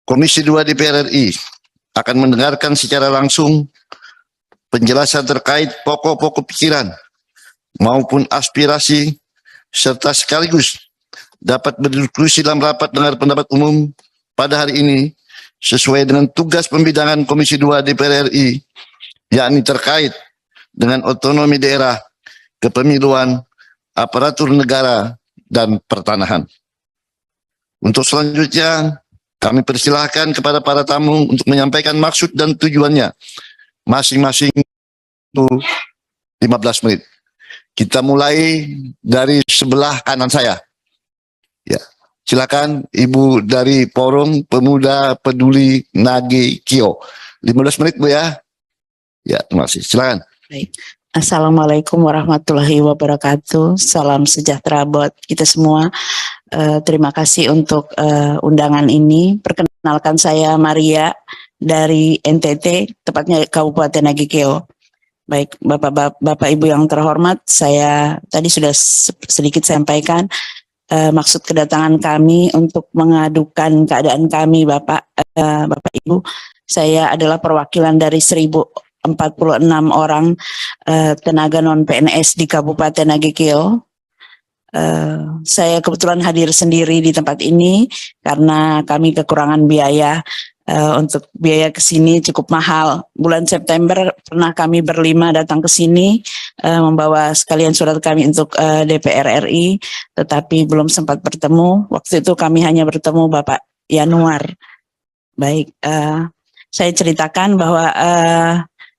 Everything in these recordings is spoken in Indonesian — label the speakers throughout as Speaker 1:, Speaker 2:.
Speaker 1: Komisi 2 DPR RI akan mendengarkan secara langsung penjelasan terkait pokok-pokok pikiran maupun aspirasi serta sekaligus dapat berdiskusi dalam rapat dengar pendapat umum pada hari ini sesuai dengan tugas pembidangan Komisi 2 DPR RI, yakni terkait dengan otonomi daerah, kepemiluan, aparatur negara, dan pertanahan. Untuk selanjutnya, kami persilahkan kepada para tamu untuk menyampaikan maksud dan tujuannya masing-masing itu 15 menit. Kita mulai dari sebelah kanan saya. Ya, silakan Ibu dari Forum Pemuda Peduli Nagekeo. 15 menit Bu ya. Ya, terima kasih. Silakan.
Speaker 2: Baik. Assalamualaikum warahmatullahi wabarakatuh. Salam sejahtera buat kita semua. Terima kasih untuk undangan ini. Perkenalkan saya Maria dari NTT, tepatnya Kabupaten Nagekeo. Baik, Bapak Ibu yang terhormat, saya tadi sudah sedikit sampaikan maksud kedatangan kami untuk mengadukan keadaan kami, Bapak Ibu. Saya adalah perwakilan dari 1046 orang tenaga non PNS di Kabupaten Nagekeo. Saya kebetulan hadir sendiri di tempat ini karena kami kekurangan biaya. Untuk biaya ke sini cukup mahal. Bulan September pernah kami berlima datang ke sini membawa sekalian surat kami untuk DPR RI, tetapi belum sempat bertemu. Waktu itu kami hanya bertemu Bapak Yanuar. Baik, saya ceritakan bahwa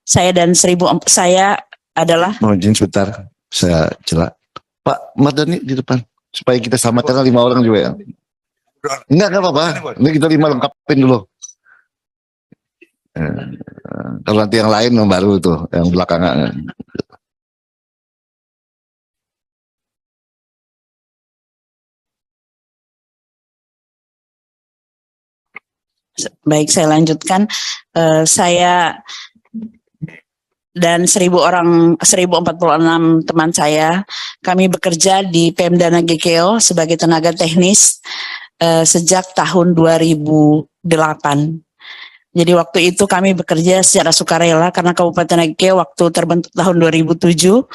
Speaker 2: saya dan saya adalah.
Speaker 1: Mohon izin sebentar, saya celak. Pak Mardani di depan supaya kita sama karena 5 orang juga ya. Enggak apa-apa. Ini kita 5 lengkapin dulu. Kalau nanti yang lain yang baru tuh, yang belakangan.
Speaker 2: Baik, saya lanjutkan. Saya dan 1046 teman saya, kami bekerja di Pemda Nagekeo sebagai tenaga teknis sejak tahun 2008. Jadi waktu itu kami bekerja secara sukarela karena Kabupaten Nagekeo waktu terbentuk tahun 2007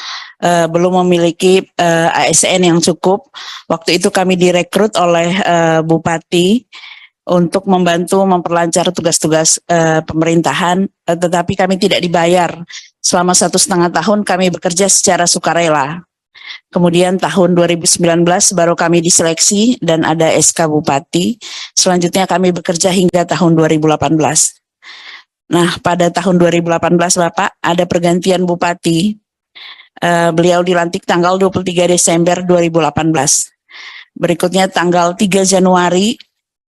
Speaker 2: belum memiliki ASN yang cukup. Waktu itu kami direkrut oleh Bupati untuk membantu memperlancar tugas-tugas pemerintahan, tetapi kami tidak dibayar. Selama 1,5 tahun kami bekerja secara sukarela. Kemudian tahun 2019 baru kami diseleksi dan ada SK Bupati. Selanjutnya kami bekerja hingga tahun 2018. Nah, pada tahun 2018 Bapak ada pergantian Bupati. Beliau dilantik tanggal 23 Desember 2018. Berikutnya tanggal 3 Januari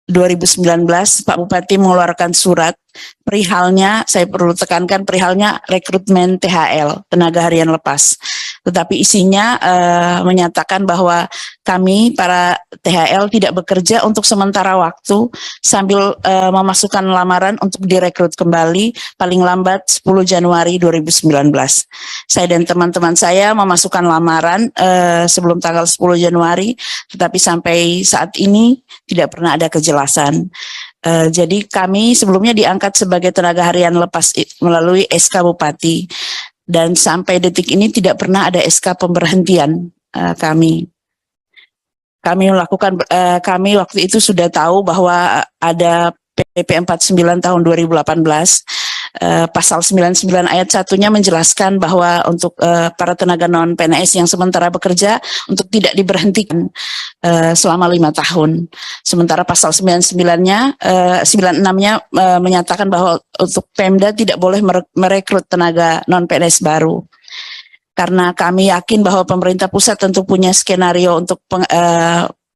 Speaker 2: 2019 Pak Bupati mengeluarkan surat perihalnya, saya perlu tekankan perihalnya rekrutmen THL, tenaga harian lepas. Tetapi isinya menyatakan bahwa kami para THL tidak bekerja untuk sementara waktu sambil memasukkan lamaran untuk direkrut kembali paling lambat 10 Januari 2019. Saya dan teman-teman saya memasukkan lamaran sebelum tanggal 10 Januari, tetapi sampai saat ini tidak pernah ada kejelasan. Jadi kami sebelumnya diangkat sebagai tenaga harian lepas melalui SK Bupati. Dan sampai detik ini tidak pernah ada SK pemberhentian kami. Kami waktu itu sudah tahu bahwa ada PP 49 tahun 2018, pasal 99 ayat 1-nya menjelaskan bahwa untuk para tenaga non PNS yang sementara bekerja untuk tidak diberhentikan selama 5 tahun. Sementara pasal 96-nya menyatakan bahwa untuk Pemda tidak boleh merekrut tenaga non PNS baru. Karena kami yakin bahwa pemerintah pusat tentu punya skenario untuk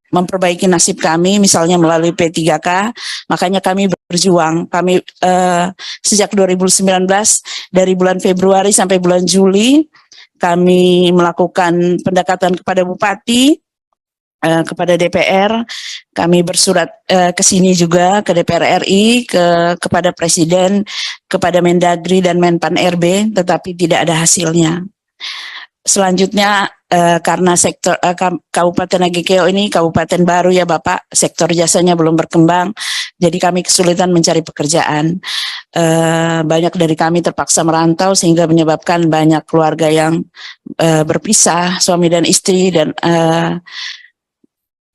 Speaker 2: memperbaiki nasib kami, misalnya melalui P3K, makanya kami berjuang. Kami sejak 2019, dari bulan Februari sampai bulan Juli, kami melakukan pendekatan kepada Bupati, kepada DPR, kami bersurat ke sini juga, ke DPR RI, kepada Presiden, kepada Mendagri dan Menpan RB, tetapi tidak ada hasilnya. Selanjutnya karena sektor Kabupaten Nagekeo ini kabupaten baru ya Bapak, sektor jasanya belum berkembang. Jadi kami kesulitan mencari pekerjaan. Banyak dari kami terpaksa merantau sehingga menyebabkan banyak keluarga yang berpisah, suami dan istri, dan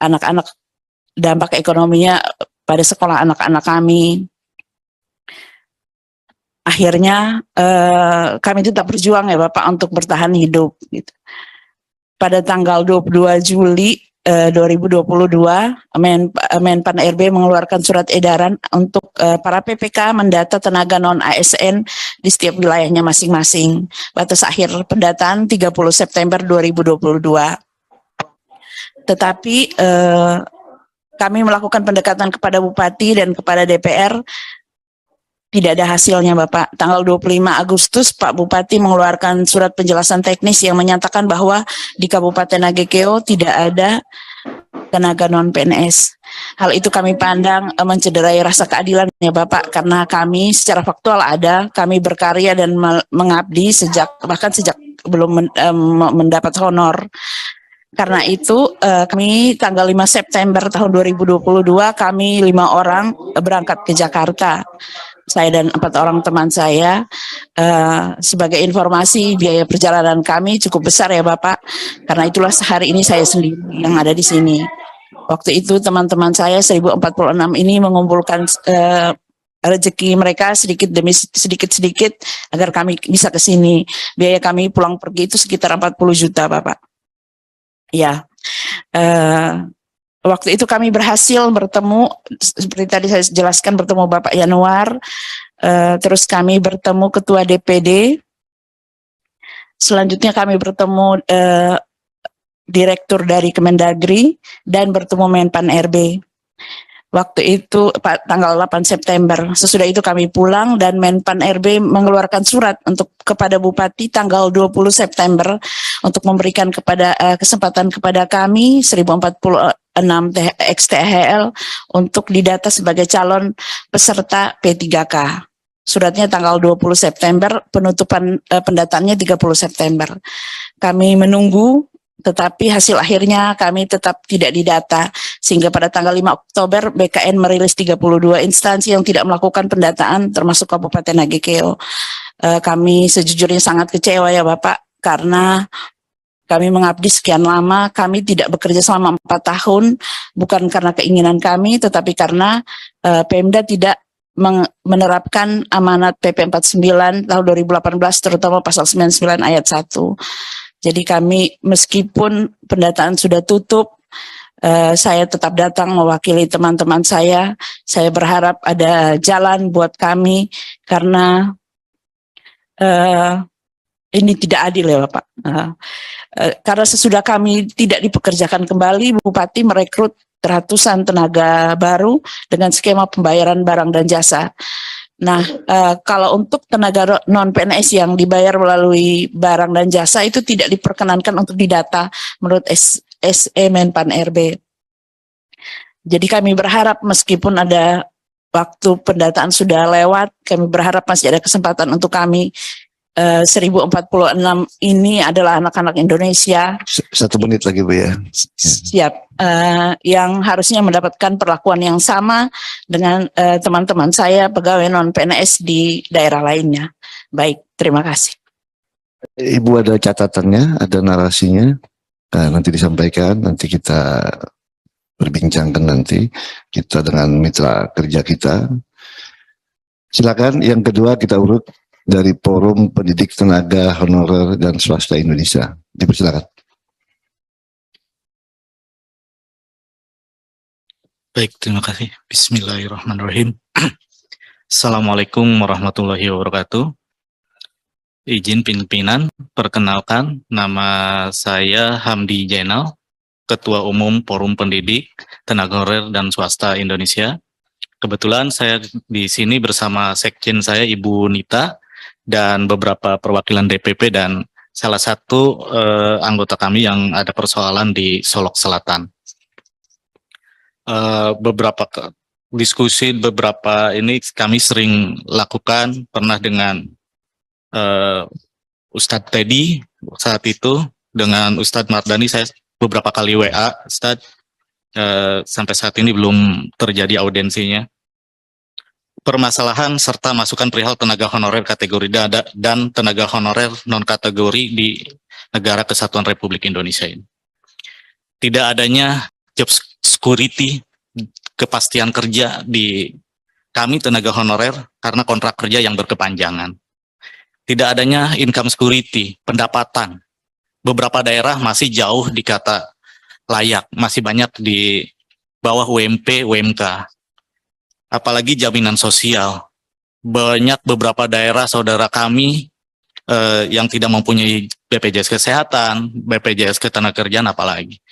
Speaker 2: anak-anak, dampak ekonominya pada sekolah anak-anak kami. Akhirnya kami tetap berjuang ya Bapak untuk bertahan hidup. Gitu. Pada tanggal 22 Juli 2022, Menpan RB mengeluarkan surat edaran untuk para PPK mendata tenaga non-ASN di setiap wilayahnya masing-masing. Batas akhir pendataan 30 September 2022. Tetapi kami melakukan pendekatan kepada Bupati dan kepada DPR, tidak ada hasilnya Bapak. Tanggal 25 Agustus Pak Bupati mengeluarkan surat penjelasan teknis yang menyatakan bahwa di Kabupaten Nagekeo tidak ada tenaga non-PNS. Hal itu kami pandang mencederai rasa keadilan ya Bapak, karena kami secara faktual ada, kami berkarya dan mengabdi bahkan sejak belum mendapat honor. Karena itu kami tanggal 5 September tahun 2022 kami 5 orang berangkat ke Jakarta. Saya dan 4 orang teman saya. Sebagai informasi, biaya perjalanan kami cukup besar ya Bapak, karena itulah hari ini saya sendiri yang ada di sini. Waktu itu teman-teman saya 1046 ini mengumpulkan rezeki mereka sedikit demi sedikit agar kami bisa ke sini. Biaya kami pulang pergi itu sekitar 40 juta Bapak. Ya. Waktu itu kami berhasil bertemu, seperti tadi saya jelaskan, bertemu Bapak Yanuar, terus kami bertemu Ketua DPD, selanjutnya kami bertemu Direktur dari Kemendagri, dan bertemu Menpan RB. Waktu itu tanggal 8 September. Sesudah itu kami pulang dan Menpan RB mengeluarkan surat kepada Bupati tanggal 20 September untuk memberikan kesempatan kepada kami 1046 XTHL untuk didata sebagai calon peserta P3K. Suratnya tanggal 20 September, penutupan pendataannya 30 September. Kami menunggu, tetapi hasil akhirnya kami tetap tidak didata, sehingga pada tanggal 5 Oktober BKN merilis 32 instansi yang tidak melakukan pendataan termasuk Kabupaten Nagekeo. Kami sejujurnya sangat kecewa ya Bapak, karena kami mengabdi sekian lama, kami tidak bekerja selama 4 tahun, bukan karena keinginan kami, tetapi karena Pemda tidak menerapkan amanat PP 49 tahun 2018, terutama pasal 99 ayat 1. Jadi kami meskipun pendataan sudah tutup, saya tetap datang mewakili teman-teman saya. Saya berharap ada jalan buat kami, karena ini tidak adil ya Bapak. Karena sesudah kami tidak dipekerjakan kembali, Bupati merekrut ratusan tenaga baru dengan skema pembayaran barang dan jasa. Nah, kalau untuk tenaga non-PNS yang dibayar melalui barang dan jasa itu tidak diperkenankan untuk didata menurut SE Menpan RB. Jadi kami berharap meskipun ada waktu pendataan sudah lewat, kami berharap masih ada kesempatan untuk kami. 1046 ini adalah anak-anak Indonesia.
Speaker 1: 1 menit lagi Bu ya.
Speaker 2: Siap. Yang harusnya mendapatkan perlakuan yang sama dengan teman-teman saya pegawai non-PNS di daerah lainnya. Baik, terima kasih.
Speaker 1: Ibu ada catatannya, ada narasinya. Nah, nanti disampaikan, nanti kita berbincangkan nanti kita dengan mitra kerja kita. Silakan. Yang kedua kita urut dari Forum Pendidik Tenaga Honorer dan Swasta Indonesia. Dipersilakan.
Speaker 3: Baik, terima kasih. Bismillahirrahmanirrahim. Assalamualaikum warahmatullahi wabarakatuh. Izin pimpinan, perkenalkan, nama saya Hamdi Jainal, Ketua Umum Forum Pendidik Tenaga Honorer dan Swasta Indonesia. Kebetulan saya di sini bersama sekjen saya Ibu Nita dan beberapa perwakilan DPP dan salah satu anggota kami yang ada persoalan di Solok Selatan. Beberapa diskusi ini kami sering lakukan, pernah dengan Ustadz Teddy saat itu, dengan Ustadz Mardani saya beberapa kali WA, Ustadz, sampai saat ini belum terjadi audensinya. permasalahan serta masukan perihal tenaga honorer kategori dan tenaga honorer non-kategori di negara kesatuan Republik Indonesia ini. Tidak adanya job security, kepastian kerja di kami tenaga honorer karena kontrak kerja yang berkepanjangan. Tidak adanya income security, pendapatan. Beberapa daerah masih jauh di kata layak, masih banyak di bawah UMP, UMK. Apalagi jaminan sosial. Banyak beberapa daerah saudara kami yang tidak mempunyai BPJS Kesehatan, BPJS Ketenagakerjaan apalagi.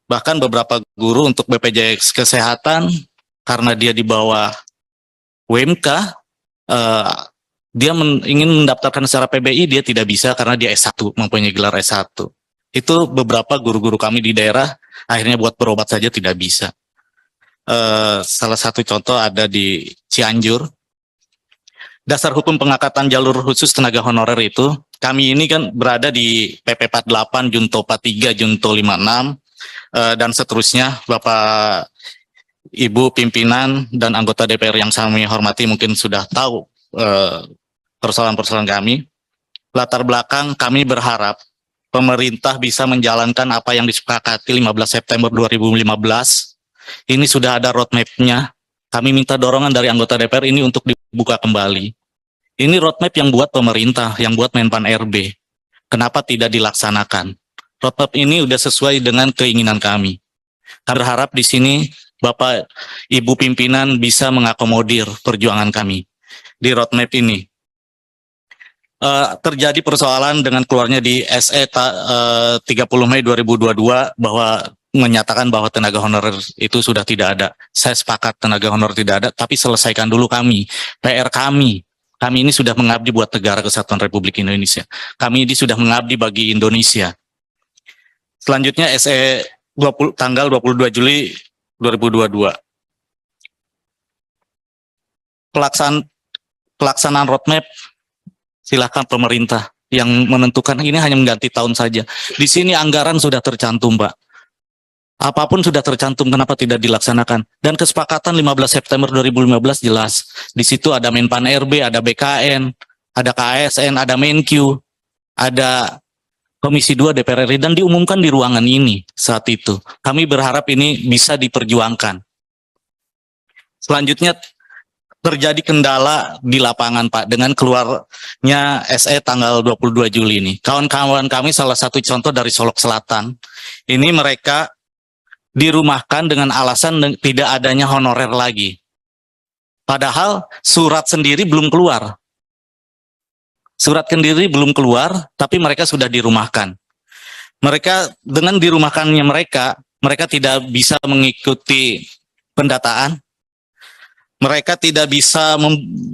Speaker 3: Bahkan beberapa guru untuk BPJS Kesehatan, karena dia di bawah UMK, dia ingin mendaftarkan secara PBI, dia tidak bisa karena dia S1, mempunyai gelar S1. Itu beberapa guru-guru kami di daerah, akhirnya buat berobat saja tidak bisa. Salah satu contoh ada di Cianjur. Dasar hukum pengangkatan jalur khusus tenaga honorer itu, kami ini kan berada di PP 48, Junto 43, Junto 56, dan seterusnya. Bapak, Ibu pimpinan dan anggota DPR yang kami hormati mungkin sudah tahu persoalan-persoalan kami. Latar belakang kami berharap pemerintah bisa menjalankan apa yang disepakati 15 September 2015. Ini sudah ada roadmap-nya. Kami minta dorongan dari anggota DPR ini untuk dibuka kembali. Ini roadmap yang buat pemerintah, yang buat Menpan RB. Kenapa tidak dilaksanakan? Roadmap ini sudah sesuai dengan keinginan kami. Kami berharap di sini Bapak Ibu pimpinan bisa mengakomodir perjuangan kami di roadmap ini. Terjadi persoalan dengan keluarnya di SE 30 Mei 2022 bahwa menyatakan bahwa tenaga honorer itu sudah tidak ada. Saya sepakat tenaga honorer tidak ada, tapi selesaikan dulu kami, PR kami. Kami ini sudah mengabdi buat negara kesatuan Republik Indonesia. Kami ini sudah mengabdi bagi Indonesia. Selanjutnya SE tanggal 22 Juli 2022. Pelaksanaan roadmap, silakan pemerintah yang menentukan, ini hanya mengganti tahun saja. Di sini anggaran sudah tercantum, Pak. Apapun sudah tercantum, kenapa tidak dilaksanakan? Dan kesepakatan 15 September 2015 jelas. Di situ ada Menpan RB, ada BKN, ada KASN, ada Menkyu, ada Komisi 2 DPR RI, dan diumumkan di ruangan ini saat itu. Kami berharap ini bisa diperjuangkan. Selanjutnya terjadi kendala di lapangan, Pak, dengan keluarnya SE tanggal 22 Juli ini. Kawan-kawan kami salah satu contoh dari Solok Selatan, ini mereka dirumahkan dengan alasan tidak adanya honorer lagi. Padahal surat sendiri belum keluar. Surat sendiri belum keluar, tapi mereka sudah dirumahkan. Mereka, dengan dirumahkannya mereka tidak bisa mengikuti pendataan. Mereka tidak bisa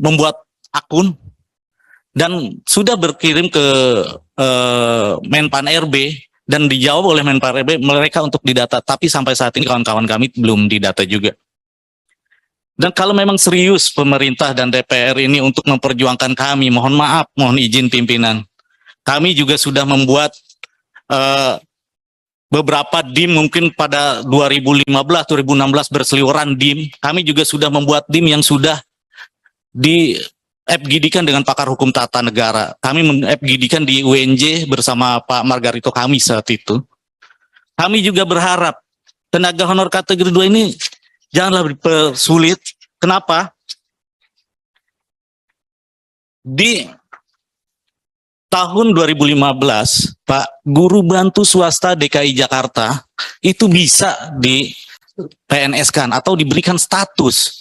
Speaker 3: membuat akun, dan sudah berkirim ke Menpan RB, dan dijawab oleh Menpan RB mereka untuk didata, tapi sampai saat ini kawan-kawan kami belum didata juga. Dan kalau memang serius pemerintah dan DPR ini untuk memperjuangkan kami, mohon maaf, mohon izin pimpinan, kami juga sudah membuat beberapa DIM mungkin pada 2015, 2016 berseliweran DIM. Kami juga sudah membuat DIM yang sudah di FGD-kan dengan pakar hukum tata negara. Kami FGD-kan di UNJ bersama Pak Margarito kami saat itu. Kami juga berharap tenaga honor kategori 2 ini janganlah dipersulit. Kenapa? Di tahun 2015, Pak, guru bantu swasta DKI Jakarta itu bisa di PNS-kan atau diberikan status.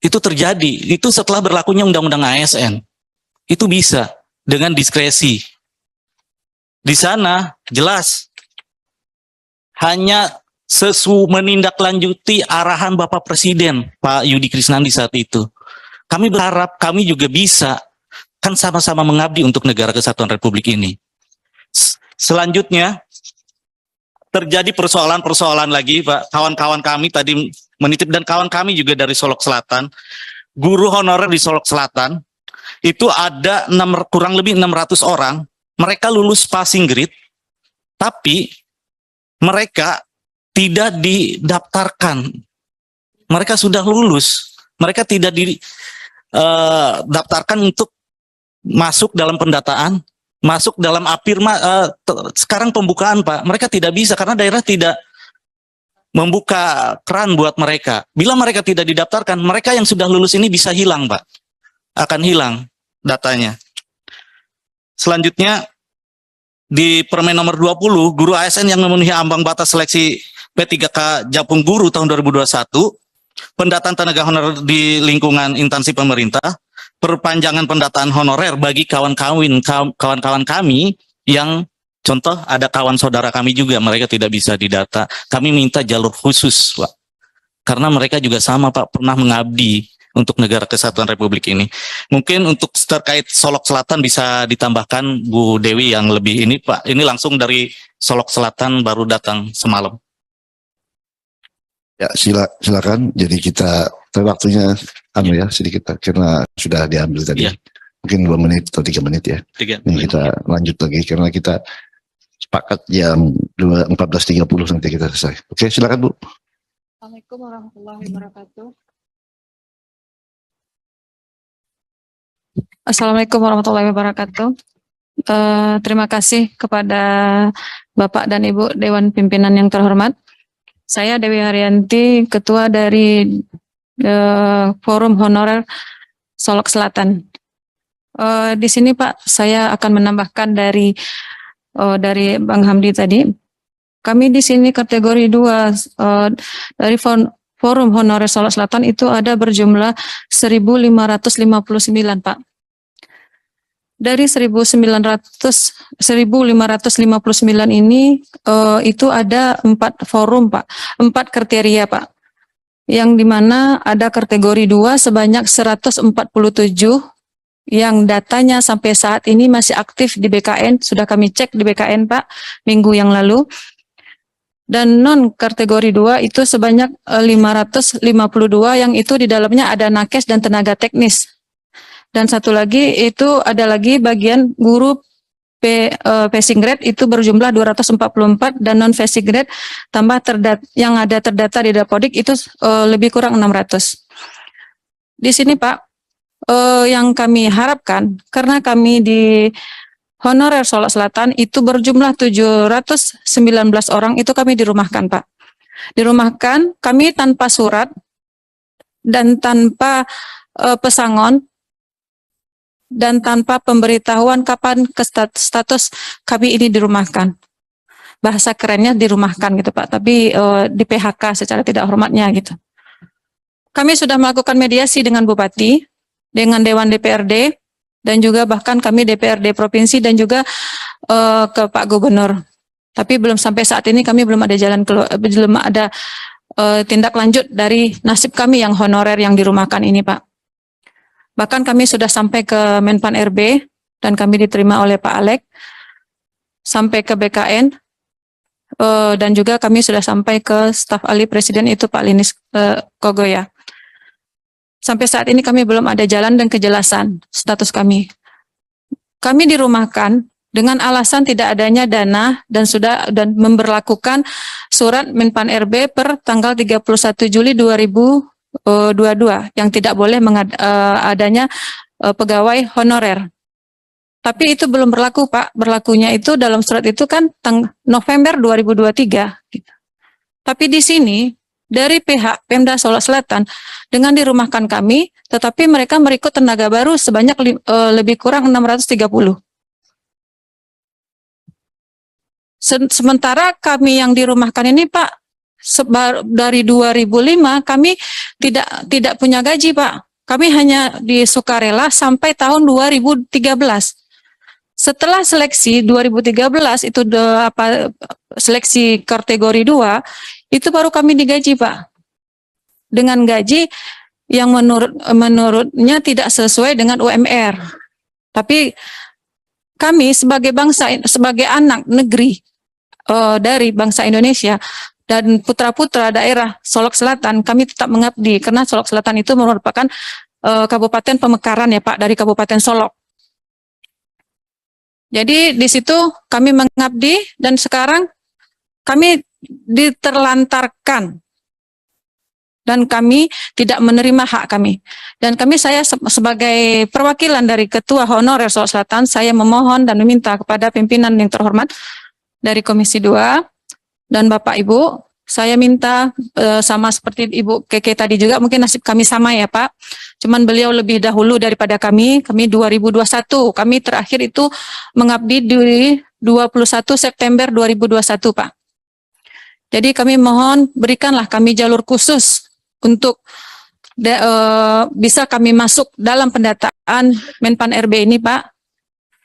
Speaker 3: Itu terjadi, itu setelah berlakunya Undang-Undang ASN. Itu bisa dengan diskresi. Di sana jelas hanya menindaklanjuti arahan Bapak Presiden Pak Yudi Krisnandi saat itu. Kami berharap kami juga bisa, kan sama-sama mengabdi untuk negara kesatuan Republik ini. Selanjutnya terjadi persoalan-persoalan lagi, Pak. Kawan-kawan kami tadi menitip, dan kawan kami juga dari Solok Selatan, guru honorer di Solok Selatan, itu ada kurang lebih 600 orang, mereka lulus passing grade, tapi mereka tidak didaftarkan. Mereka sudah lulus, Mereka tidak didaftarkan untuk masuk dalam pendataan, masuk dalam sekarang pembukaan Pak. Mereka tidak bisa karena daerah tidak membuka keran buat mereka. Bila mereka tidak didaftarkan, mereka yang sudah lulus ini bisa hilang Pak. Akan hilang datanya. Selanjutnya, di Permen nomor 20, guru ASN yang memenuhi ambang batas seleksi P3K Japung Guru tahun 2021, pendataan tenaga honorer di lingkungan instansi pemerintah, perpanjangan pendataan honorer bagi kawan-kawan kami yang contoh ada kawan saudara kami juga, mereka tidak bisa didata. Kami minta jalur khusus, Pak. Karena mereka juga sama, Pak, pernah mengabdi untuk negara kesatuan Republik ini. Mungkin untuk terkait Solok Selatan bisa ditambahkan Bu Dewi yang lebih ini, Pak. Ini langsung dari Solok Selatan baru datang semalam.
Speaker 1: Ya, silakan. Jadi kita waktunya sedikit karena sudah diambil tadi. Ya. Mungkin 2 menit atau 3 menit ya.
Speaker 3: 3
Speaker 1: menit. Kita lanjut lagi karena kita sepakat jam 14.30 nanti kita selesai. Oke, silakan Bu.
Speaker 4: Assalamualaikum warahmatullahi wabarakatuh. Assalamualaikum warahmatullahi wabarakatuh. Terima kasih kepada Bapak dan Ibu Dewan Pimpinan yang terhormat. Saya Dewi Haryanti, Ketua dari Forum Honorer Solok Selatan. Di sini Pak, saya akan menambahkan dari Bang Hamdi tadi. Kami di sini kategori 2 dari Forum Honorer Solok Selatan itu ada berjumlah 1.559 Pak. Dari 1.559 ini itu ada 4 forum Pak, 4 kriteria Pak. Yang dimana ada kategori 2 sebanyak 147 yang datanya sampai saat ini masih aktif di BKN, sudah kami cek di BKN Pak minggu yang lalu. Dan non kategori 2 itu sebanyak 552 yang itu di dalamnya ada nakes dan tenaga teknis. Dan satu lagi itu ada lagi bagian guru passing grade itu berjumlah 244 dan non passing grade tambah yang ada terdata di Dapodik itu lebih kurang 600. Di sini Pak, yang kami harapkan karena kami di Honorer Solok Selatan itu berjumlah 719 orang itu kami dirumahkan Pak. Dirumahkan kami tanpa surat dan tanpa pesangon dan tanpa pemberitahuan kapan status kami ini dirumahkan. Bahasa kerennya dirumahkan gitu Pak, tapi di PHK secara tidak hormatnya gitu. Kami sudah melakukan mediasi dengan Bupati, dengan Dewan DPRD, dan juga bahkan kami DPRD Provinsi dan juga ke Pak Gubernur. Tapi belum sampai saat ini kami belum ada belum ada tindak lanjut dari nasib kami yang honorer yang dirumahkan ini Pak. Bahkan kami sudah sampai ke Menpan RB dan kami diterima oleh Pak Alek, sampai ke BKN, dan juga kami sudah sampai ke staf ahli Presiden itu Pak Linis Kogoya. Sampai saat ini kami belum ada jalan dan kejelasan status kami. Kami dirumahkan dengan alasan tidak adanya dana dan memberlakukan surat Menpan RB per tanggal 31 Juli 2022 yang tidak boleh adanya pegawai honorer. Tapi itu belum berlaku Pak. Berlakunya itu dalam surat itu kan November 2023. Gitu. Tapi di sini dari pihak Pemda Solok Selatan dengan dirumahkan kami, tetapi mereka merekrut tenaga baru sebanyak lebih kurang 630. Sementara kami yang dirumahkan ini Pak, dari 2005 kami tidak punya gaji Pak. Kami hanya di sukarela sampai tahun 2013. Setelah seleksi 2013 itu seleksi kategori 2 itu baru kami digaji Pak. Dengan gaji yang menurutnya tidak sesuai dengan UMR. Tapi kami sebagai anak negeri dari bangsa Indonesia dan putra-putra daerah Solok Selatan, kami tetap mengabdi karena Solok Selatan itu merupakan kabupaten pemekaran ya Pak dari Kabupaten Solok. Jadi di situ kami mengabdi dan sekarang kami diterlantarkan dan kami tidak menerima hak kami. Dan saya sebagai perwakilan dari Ketua Honorer Sulawesi Selatan, saya memohon dan meminta kepada pimpinan yang terhormat dari Komisi 2 dan Bapak Ibu, saya minta sama seperti Ibu Keke tadi juga, mungkin nasib kami sama ya Pak. Cuman beliau lebih dahulu daripada kami 2021. Kami terakhir itu mengabdi di 21 September 2021 Pak. Jadi kami mohon berikanlah kami jalur khusus untuk bisa kami masuk dalam pendataan Menpan RB ini Pak,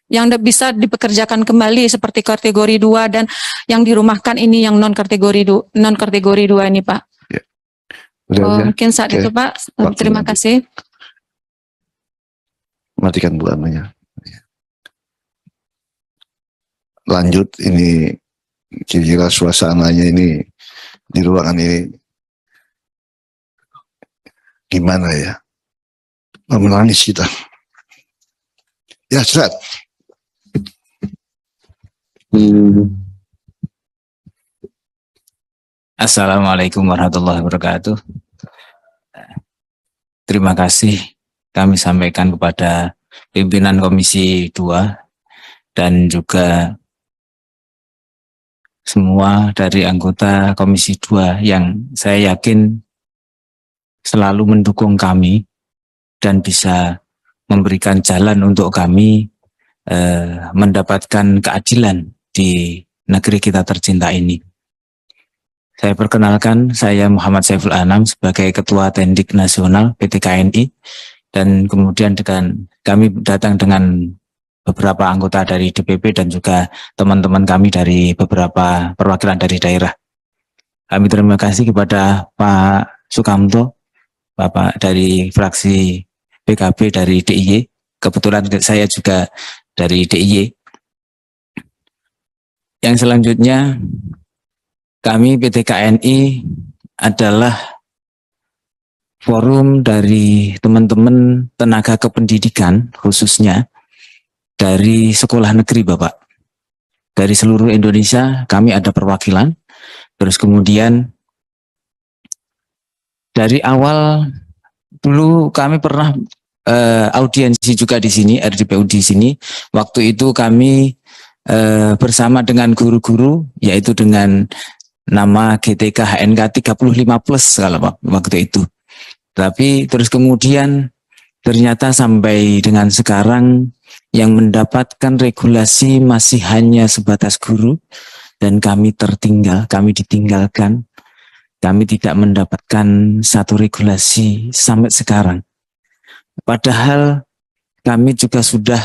Speaker 4: yang bisa dipekerjakan kembali seperti kategori 2 dan yang dirumahkan ini yang non kategori 2 ini Pak.
Speaker 1: Ya. Udah.
Speaker 4: Mungkin saat
Speaker 1: Oke.
Speaker 4: itu Pak.
Speaker 1: Waktu
Speaker 4: Terima
Speaker 1: nanti.
Speaker 4: kasih.
Speaker 1: Matikan Bu anunya. Lanjut, ini kira-kira suasananya ini di ruangan ini gimana ya? Menangis kita. Ya, Ustaz.
Speaker 5: Assalamualaikum warahmatullahi wabarakatuh. Terima kasih kami sampaikan kepada pimpinan Komisi 2 dan juga semua dari anggota Komisi 2 yang saya yakin selalu mendukung kami dan bisa memberikan jalan untuk kami mendapatkan keadilan di negeri kita tercinta ini. Saya perkenalkan, saya Muhammad Saiful Anam sebagai Ketua Tendik Nasional PT KNI, dan kemudian kami datang dengan beberapa anggota dari DPP dan juga teman-teman kami dari beberapa perwakilan dari daerah. Kami terima kasih kepada Pak Sukamto, Bapak dari fraksi PKB dari DIY. Kebetulan saya juga dari DIY. Yang selanjutnya, kami PT KNI adalah forum dari teman-teman tenaga kependidikan, khususnya dari sekolah negeri Bapak. Dari seluruh Indonesia kami ada perwakilan. Terus kemudian dari awal dulu kami pernah audiensi juga di sini, RDPU di sini. Waktu itu kami bersama dengan guru-guru, yaitu dengan nama GTK HNK 35+ kalau waktu itu. Tapi terus kemudian ternyata sampai dengan sekarang yang mendapatkan regulasi masih hanya sebatas guru, dan kami tertinggal, kami ditinggalkan. Kami tidak mendapatkan satu regulasi sampai sekarang. Padahal kami juga sudah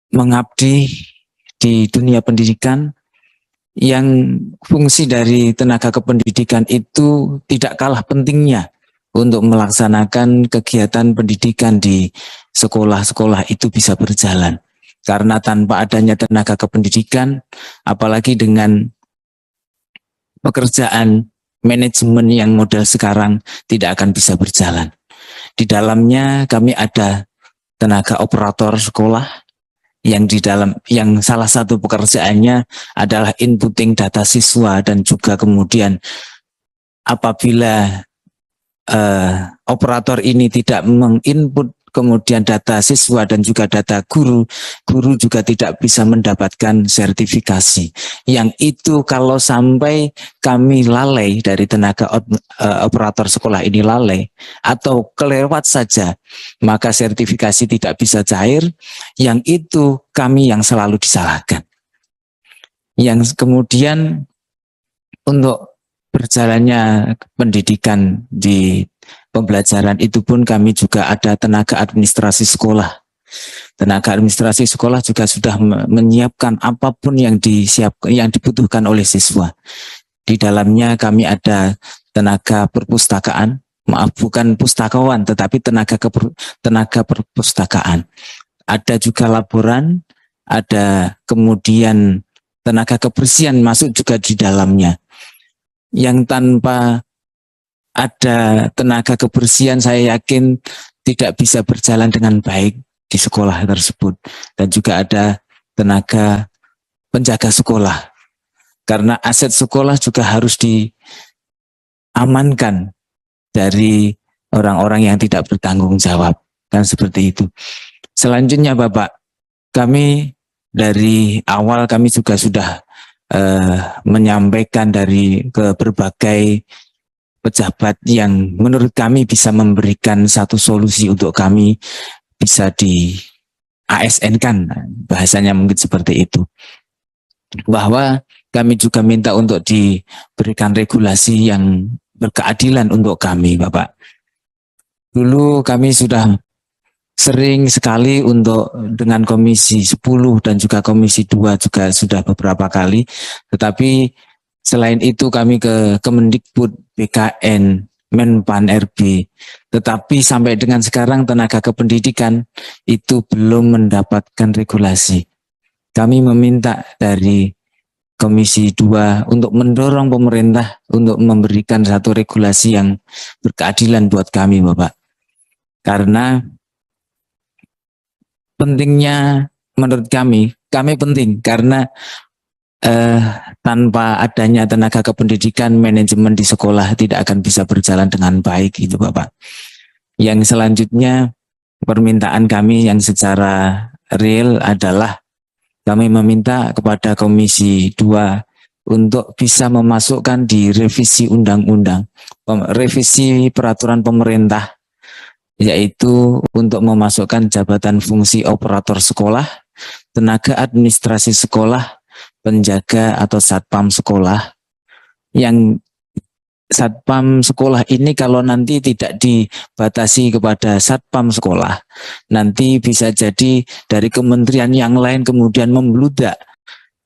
Speaker 5: mengabdi di dunia pendidikan, yang fungsi dari tenaga kependidikan itu tidak kalah pentingnya untuk melaksanakan kegiatan pendidikan di sekolah-sekolah itu bisa berjalan. Karena tanpa adanya tenaga kependidikan, apalagi dengan pekerjaan manajemen yang model sekarang, tidak akan bisa berjalan. Di dalamnya kami ada tenaga operator sekolah yang salah satu pekerjaannya adalah inputting data siswa, dan juga kemudian apabila operator ini tidak menginput kemudian data siswa dan juga data guru juga tidak bisa mendapatkan sertifikasi. Yang itu kalau sampai kami lalai dari tenaga operator sekolah ini lalai atau kelewat saja, maka sertifikasi tidak bisa cair. Yang itu kami yang selalu disalahkan. Yang kemudian untuk berjalannya pendidikan di pembelajaran itu pun kami juga ada tenaga administrasi sekolah. Tenaga administrasi sekolah juga sudah menyiapkan apapun yang dibutuhkan oleh siswa. Di dalamnya kami ada tenaga perpustakaan, maaf bukan pustakawan tetapi tenaga perpustakaan. Ada juga laboran, ada kemudian tenaga kebersihan masuk juga di dalamnya. Yang tanpa ada tenaga kebersihan saya yakin tidak bisa berjalan dengan baik di sekolah tersebut. Dan juga ada tenaga penjaga sekolah. Karena aset sekolah juga harus amankan dari orang-orang yang tidak bertanggung jawab. Kan seperti itu. Selanjutnya Bapak, kami dari awal kami juga sudah menyampaikan ke berbagai pejabat yang menurut kami bisa memberikan satu solusi untuk kami bisa di ASN-kan, bahasanya mungkin seperti itu. Bahwa kami juga minta untuk diberikan regulasi yang berkeadilan untuk kami, Bapak. Dulu kami sudah sering sekali untuk dengan Komisi 10 dan juga Komisi 2 juga sudah beberapa kali. Tetapi selain itu kami ke Kemendikbud, BKN, Menpan RB. Tetapi sampai dengan sekarang tenaga kependidikan itu belum mendapatkan regulasi. Kami meminta dari Komisi 2 untuk mendorong pemerintah untuk memberikan satu regulasi yang berkeadilan buat kami, Bapak. Karena pentingnya menurut kami penting karena tanpa adanya tenaga kependidikan, manajemen di sekolah tidak akan bisa berjalan dengan baik itu Bapak. Yang selanjutnya permintaan kami yang secara real adalah kami meminta kepada Komisi 2 untuk bisa memasukkan di revisi undang-undang, revisi peraturan pemerintah, yaitu untuk memasukkan jabatan fungsi operator sekolah, tenaga administrasi sekolah, penjaga atau satpam sekolah. Yang satpam sekolah ini kalau nanti tidak dibatasi kepada satpam sekolah, nanti bisa jadi dari kementerian yang lain kemudian membludak.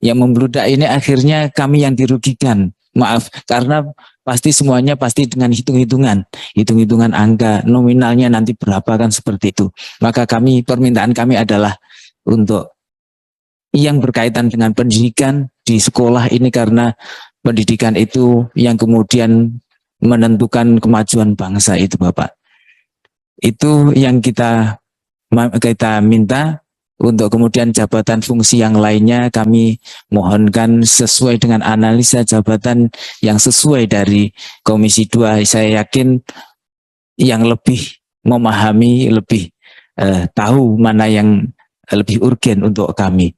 Speaker 5: Yang membludak ini akhirnya kami yang dirugikan. Maaf, karena pasti semuanya pasti dengan hitung-hitungan angka nominalnya nanti berapa kan seperti itu. Maka permintaan kami adalah untuk yang berkaitan dengan pendidikan di sekolah ini karena pendidikan itu yang kemudian menentukan kemajuan bangsa itu Bapak. Itu yang kita minta. Untuk kemudian jabatan fungsi yang lainnya kami mohonkan sesuai dengan analisa jabatan yang sesuai dari Komisi 2. Saya yakin yang lebih memahami, lebih tahu mana yang lebih urgen untuk kami.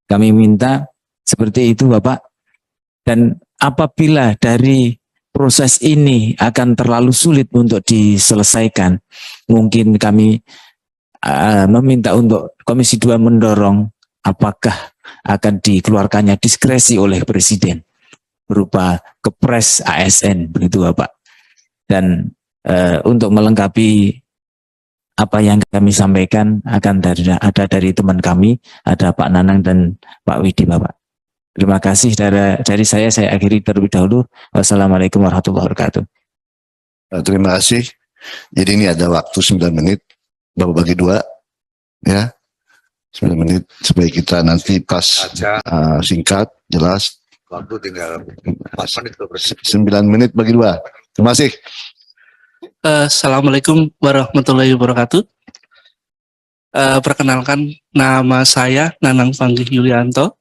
Speaker 5: Kami minta seperti itu Bapak. Dan apabila dari proses ini akan terlalu sulit untuk diselesaikan, mungkin kami meminta untuk Komisi 2 mendorong apakah akan dikeluarkannya diskresi oleh Presiden berupa Kepres ASN, begitu Bapak. Dan untuk melengkapi apa yang kami sampaikan akan ada dari teman kami, ada Pak Nanang dan Pak Widi Bapak. Terima kasih dari saya akhiri terlebih dahulu. Wassalamualaikum warahmatullahi wabarakatuh.
Speaker 1: Terima kasih. Jadi ini ada waktu 9 menit. Bapak bagi 2 ya 9 menit supaya kita nanti pas singkat jelas waktu tinggal 9 menit bagi 2. Terima kasih.
Speaker 6: Assalamualaikum warahmatullahi wabarakatuh. Perkenalkan nama saya Nanang Panggih Yulianto.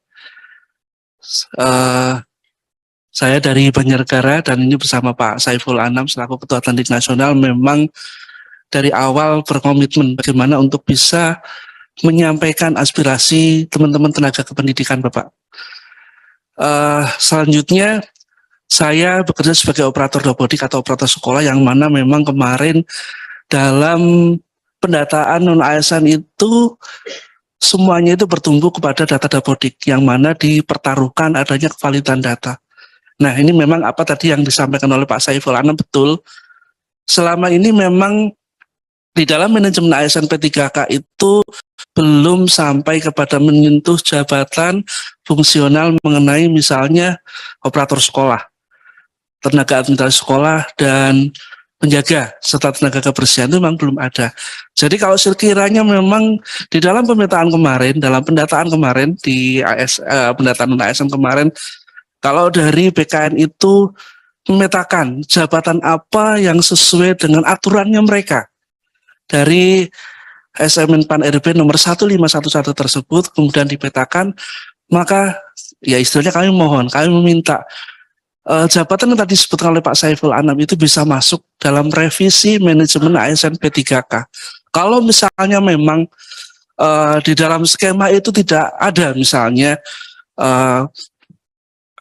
Speaker 6: Saya dari Banjarnegara dan ini bersama Pak Saiful Anam selaku Ketua Atletik Nasional memang dari awal berkomitmen bagaimana untuk bisa menyampaikan aspirasi teman-teman tenaga kependidikan Bapak. Selanjutnya saya bekerja sebagai operator robotik atau operator sekolah yang mana memang kemarin dalam pendataan non-ASN itu semuanya itu bertumbuh kepada data dapodik yang mana dipertaruhkan adanya kevalidan data. Nah ini memang apa tadi yang disampaikan oleh Pak Saiful Anam betul. Selama ini memang di dalam manajemen ASN P3K itu belum sampai kepada menyentuh jabatan fungsional mengenai misalnya operator sekolah, tenaga administrasi sekolah, dan penjaga serta tenaga kebersihan itu memang belum ada. Jadi kalau sekiranya memang di dalam pemetaan kemarin, dalam pendataan kemarin di pendataan ASN kemarin, kalau dari BKN itu memetakan jabatan apa yang sesuai dengan aturannya mereka dari Menpan RB nomor 1511 tersebut kemudian dipetakan, maka ya istilahnya kami meminta jabatan yang tadi disebutkan oleh Pak Saiful Anam itu bisa masuk dalam revisi manajemen ASN P3K. Kalau misalnya memang di dalam skema itu tidak ada misalnya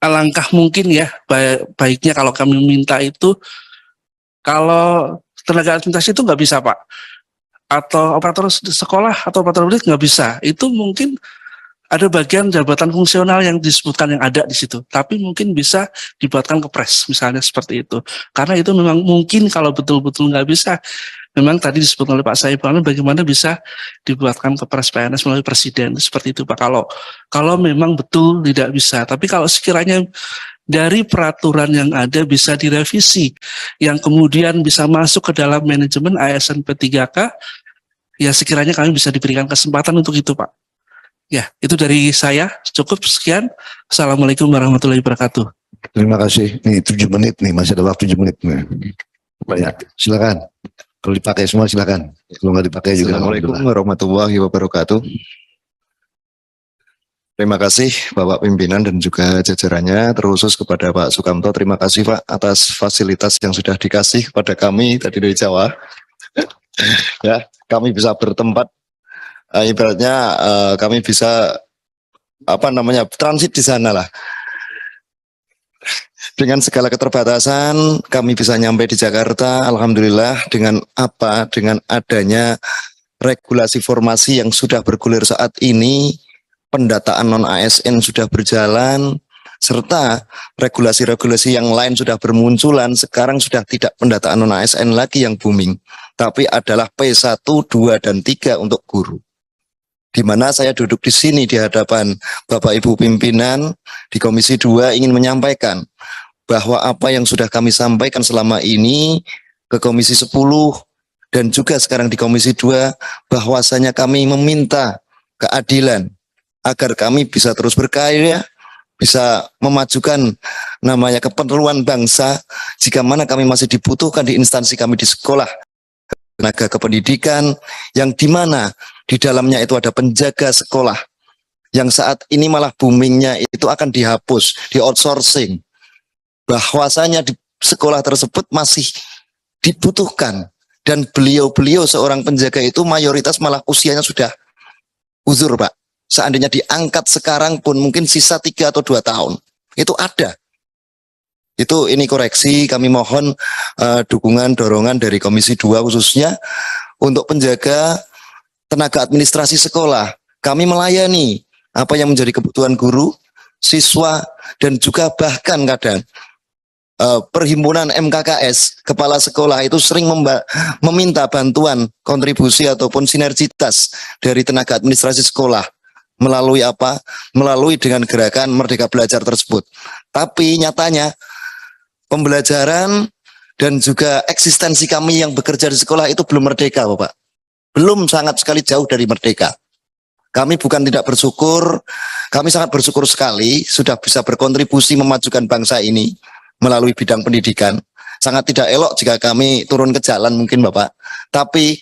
Speaker 6: alangkah mungkin ya baiknya kalau kami minta itu kalau tenaga administrasi itu nggak bisa Pak, atau operator sekolah atau operator murid nggak bisa, itu mungkin ada bagian jabatan fungsional yang disebutkan yang ada di situ, tapi mungkin bisa dibuatkan kepres misalnya seperti itu, karena itu memang mungkin kalau betul-betul nggak bisa, memang tadi disebutkan oleh Pak Saiful bagaimana bisa dibuatkan kepres PNS melalui presiden seperti itu Pak. Kalau memang betul tidak bisa, tapi kalau sekiranya dari peraturan yang ada bisa direvisi, yang kemudian bisa masuk ke dalam manajemen ASN P3K, ya sekiranya kami bisa diberikan kesempatan untuk itu Pak. Ya, itu dari saya. Cukup sekian. Assalamualaikum warahmatullahi wabarakatuh.
Speaker 1: Terima kasih. Nih 7 menit nih, masih ada waktu 7 menit. Nih. Banyak. Silakan. Kalau dipakai semua silakan. Kalau nggak dipakai juga.
Speaker 7: Assalamualaikum warahmatullahi wabarakatuh. Terima kasih Bapak Pimpinan dan juga jajarannya, terkhusus kepada Pak Sukamto. Terima kasih Pak atas fasilitas yang sudah dikasih kepada kami tadi dari Jawa. Ya, kami bisa bertempat. Ibaratnya kami bisa transit di sana lah. Dengan segala keterbatasan kami bisa nyampe di Jakarta, alhamdulillah dengan adanya regulasi formasi yang sudah bergulir saat ini, pendataan non ASN sudah berjalan, serta regulasi-regulasi yang lain sudah bermunculan. Sekarang sudah tidak pendataan non ASN lagi yang booming, tapi adalah P1, 2, dan 3 untuk guru. Di mana saya duduk di sini di hadapan Bapak Ibu pimpinan di Komisi 2 ingin menyampaikan bahwa apa yang sudah kami sampaikan selama ini ke Komisi 10 dan juga sekarang di Komisi 2, bahwasanya kami meminta keadilan agar kami bisa terus berkarya, bisa memajukan namanya keperluan bangsa, jika mana kami masih dibutuhkan di instansi kami di sekolah, tenaga kependidikan, yang dimana di dalamnya itu ada penjaga sekolah, yang saat ini malah boomingnya itu akan dihapus, di outsourcing, bahwasanya di sekolah tersebut masih dibutuhkan, dan beliau-beliau seorang penjaga itu mayoritas malah usianya sudah uzur Pak. Seandainya diangkat sekarang pun mungkin sisa 3 atau 2 tahun. Itu ada. Ini koreksi, kami mohon dukungan, dorongan dari Komisi 2 khususnya untuk penjaga tenaga administrasi sekolah. Kami melayani apa yang menjadi kebutuhan guru, siswa, dan juga bahkan kadang perhimpunan MKKS, kepala sekolah itu sering meminta bantuan, kontribusi ataupun sinergitas dari tenaga administrasi sekolah. Melalui apa? Melalui dengan gerakan Merdeka Belajar tersebut. Tapi nyatanya pembelajaran dan juga eksistensi kami yang bekerja di sekolah itu belum merdeka Bapak. Belum, sangat sekali jauh dari merdeka. Kami bukan tidak bersyukur, kami sangat bersyukur sekali sudah bisa berkontribusi memajukan bangsa ini melalui bidang pendidikan. Sangat tidak elok jika kami turun ke jalan mungkin Bapak. Tapi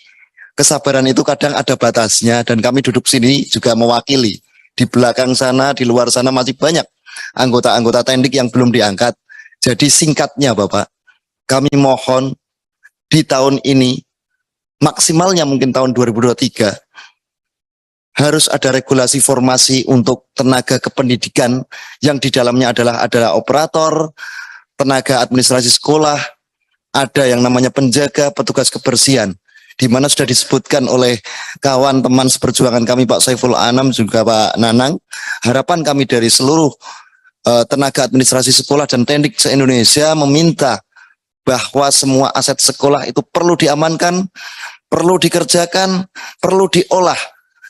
Speaker 7: kesabaran itu kadang ada batasnya, dan kami duduk sini juga mewakili. Di belakang sana, di luar sana masih banyak anggota-anggota tendik yang belum diangkat. Jadi singkatnya Bapak, kami mohon di tahun ini, maksimalnya mungkin tahun 2023, harus ada regulasi formasi untuk tenaga kependidikan yang di dalamnya adalah operator, tenaga administrasi sekolah, ada yang namanya penjaga, petugas kebersihan, di mana sudah disebutkan oleh kawan teman seperjuangan kami Pak Saiful Anam juga Pak Nanang. Harapan kami dari seluruh tenaga administrasi sekolah dan tendik se-Indonesia meminta bahwa semua aset sekolah itu perlu diamankan, perlu dikerjakan, perlu diolah,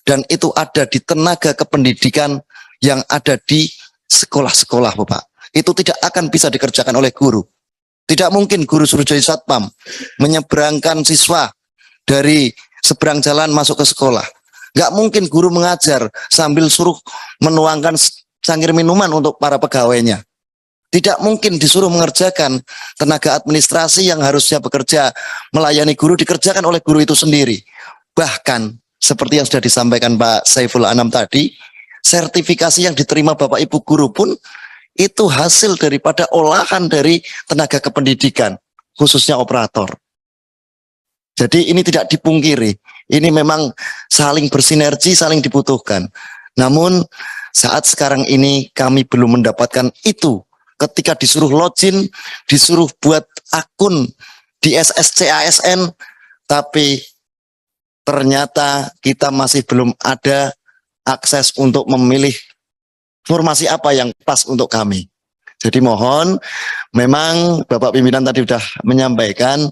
Speaker 7: dan itu ada di tenaga kependidikan yang ada di sekolah-sekolah Bapak. Itu tidak akan bisa dikerjakan oleh guru. Tidak mungkin guru suruh jadi satpam, menyeberangkan siswa dari seberang jalan masuk ke sekolah. Nggak mungkin guru mengajar sambil suruh menuangkan cangkir minuman untuk para pegawainya. Tidak mungkin disuruh mengerjakan tenaga administrasi yang harusnya bekerja melayani guru, dikerjakan oleh guru itu sendiri. Bahkan seperti yang sudah disampaikan Pak Saiful Anam tadi, sertifikasi yang diterima Bapak Ibu guru pun itu hasil daripada olahan dari tenaga kependidikan, khususnya operator. Jadi ini tidak dipungkiri, ini memang saling bersinergi, saling dibutuhkan. Namun saat sekarang ini kami belum mendapatkan itu. Ketika disuruh login, disuruh buat akun di SSC ASN, tapi ternyata kita masih belum ada akses untuk memilih formasi apa yang pas untuk kami. Jadi mohon, memang Bapak Pimpinan tadi sudah menyampaikan,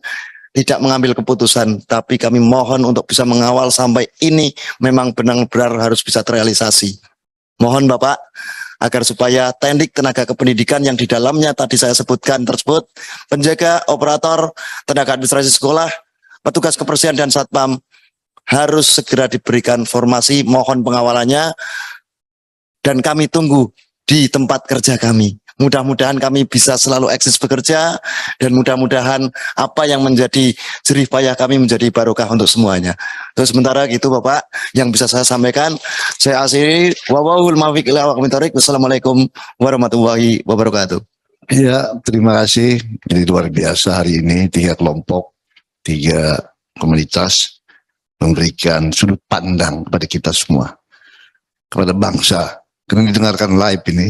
Speaker 7: tidak mengambil keputusan, tapi kami mohon untuk bisa mengawal sampai ini memang benar-benar harus bisa terrealisasi. Mohon Bapak, agar supaya teknik tenaga kependidikan yang di dalamnya tadi saya sebutkan tersebut, penjaga, operator, tenaga administrasi sekolah, petugas kebersihan dan satpam, harus segera diberikan formasi, mohon pengawalannya, dan kami tunggu di tempat kerja kami. Mudah-mudahan kami bisa selalu eksis bekerja, dan mudah-mudahan apa yang menjadi jerih payah kami menjadi barokah untuk semuanya. Terus sementara gitu Bapak, yang bisa saya sampaikan, saya akhiri, wawahul maufiq ila waqamin thoriq. Wassalamualaikum warahmatullahi wabarakatuh.
Speaker 1: Ya, terima kasih. Jadi luar biasa hari ini 3 kelompok, 3 komunitas memberikan sudut pandang kepada kita semua, kepada bangsa. Karena didengarkan live ini,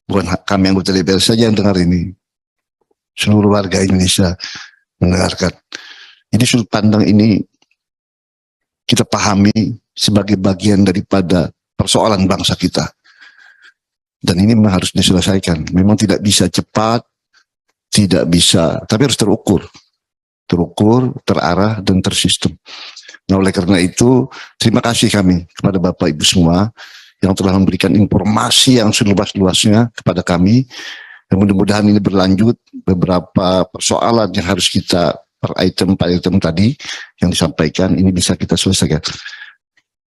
Speaker 1: bukan kami anggota DPR saja yang dengar ini, seluruh warga Indonesia mendengarkan. Jadi sudut pandang ini kita pahami sebagai bagian daripada persoalan bangsa kita. Dan ini memang harus diselesaikan. Memang tidak bisa cepat, tidak bisa, tapi harus terukur. Terukur, terarah, dan tersistem. Nah, oleh karena itu, terima kasih kami kepada Bapak Ibu semua yang telah memberikan informasi yang seluas-luasnya kepada kami. Dan mudah-mudahan ini berlanjut, beberapa persoalan yang harus kita per item tadi yang disampaikan, ini bisa kita selesaikan.